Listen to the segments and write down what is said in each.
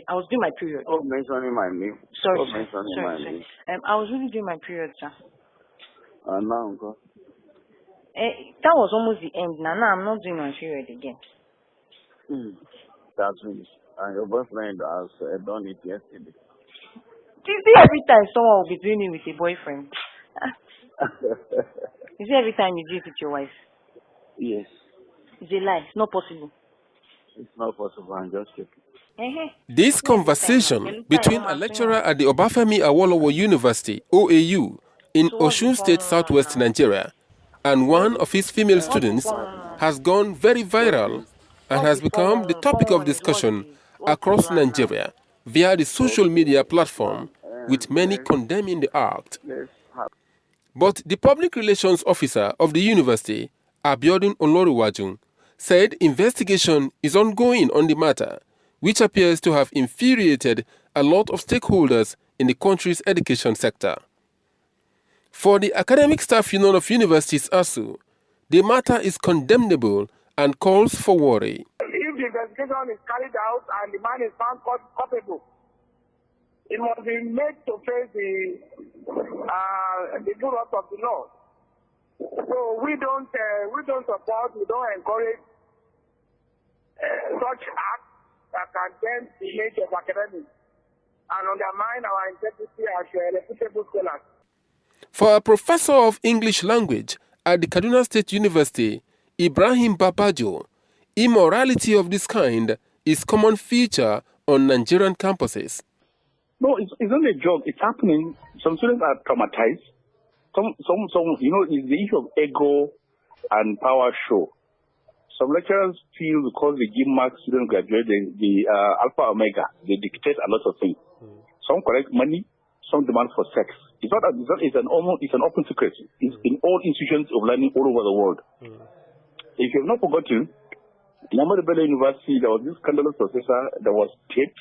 I was doing my period. Oh, mentioning my name. Sorry, Oh, mentioning my name. I was really doing my period, sir. Now, uncle. That was almost the end. Now I'm not doing my period again. That's finished. And your boyfriend has done it yesterday. Do you see every time someone will be doing it with a boyfriend? You see every time you do it with your wife? Yes. It's a lie. It's not possible. It's not possible. I'm just joking. This conversation between a lecturer at the Obafemi Awolowo University, OAU, in Osun State, southwest Nigeria, and one of his female students has gone very viral and has become the topic of discussion across Nigeria via the social media platform, with many condemning the act. But the public relations officer of the university, Abiodun Oloriwaju, said investigation is ongoing on the matter, which appears to have infuriated a lot of stakeholders in the country's education sector. For the Academic Staff Union of Universities, ASU, the matter is condemnable and calls for worry. If the investigation is carried out and the man is found culpable, it must be made to face the full wrath of the law. So we don't support, we don't encourage such acts that can dent the image of academics and undermine our integrity as reputable scholars. For a professor of English language at the Kaduna State University, Ibrahim Babajo, immorality of this kind is a common feature on Nigerian campuses. No, it's not a joke. It's happening. Some students are traumatized. Some, it's the issue of ego and power show. Some lecturers feel because they give marks, students graduate, the alpha omega, they dictate a lot of things. Some collect money, some demand for sex. It's an open secret. It's in all institutions of learning all over the world. If you have not forgotten, in Ahmadu Bello University, there was this scandalous professor that was taped,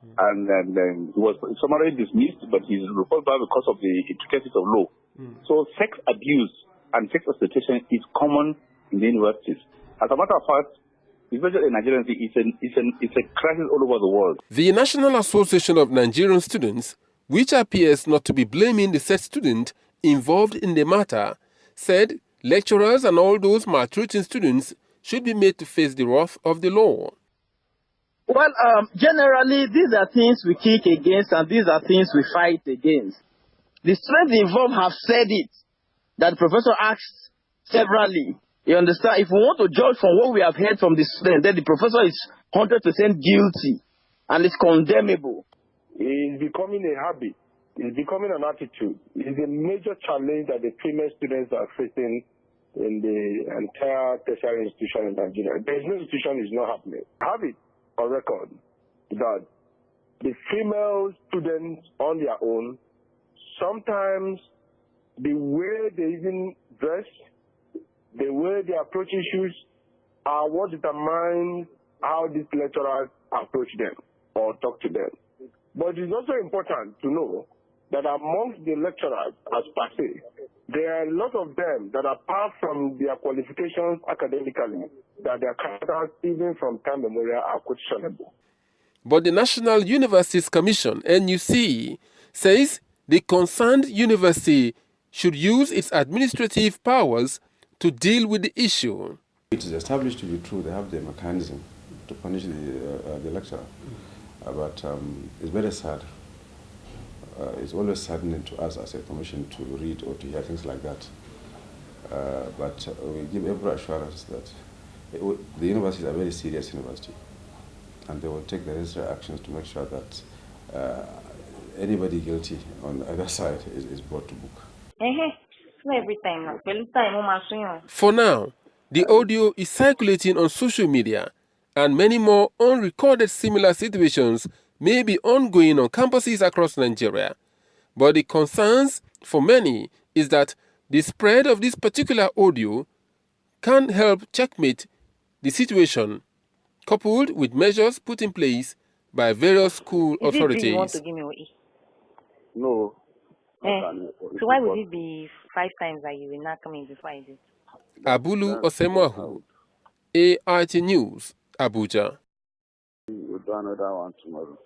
and then he was summarily dismissed, but he's reported back because of the intricacies of law. So sex abuse and sex exploitation is common in the universities. As a matter of fact, especially in Nigeria, it's a crisis all over the world. The National Association of Nigerian Students, which appears not to be blaming the said student involved in the matter, said lecturers and all those maltreating students should be made to face the wrath of the law. Well, generally, these are things we kick against and these are things we fight against. The students involved have said it, that the professor asked severally. You understand? If we want to judge from what we have heard from the student, then the professor is 100% guilty and is condemnable. It's becoming a habit. It's becoming an attitude. It's a major challenge that the female students are facing in the entire tertiary institution in Nigeria. There is no institution is not happening. Have it on record that the female students on their own, sometimes the way they even dress, the way they approach issues are what determines how these lecturers approach them or talk to them. But it's also important to know that amongst the lecturers as per se, there are a lot of them that apart from their qualifications academically, that their characters even from time memorial are questionable. But the National Universities Commission, NUC, says the concerned university should use its administrative powers to deal with the issue. It is established to be true, they have the mechanism to punish the lecturer. But it's very sad. It's always saddening to us as a commission to read or to hear things like that. But we give every assurance that the university is a very serious university, and they will take the necessary actions to make sure that anybody guilty on either side is brought to book. For now, the audio is circulating on social media, and many more unrecorded similar situations may be ongoing on campuses across Nigeria. But the concerns for many is that the spread of this particular audio can help checkmate the situation, coupled with measures put in place by various school authorities. You want to give me E? No. So why would it be 5 times that you will not come in before I do? Abulu Osemwahu, AIT News, Abuja. We'll do another one tomorrow.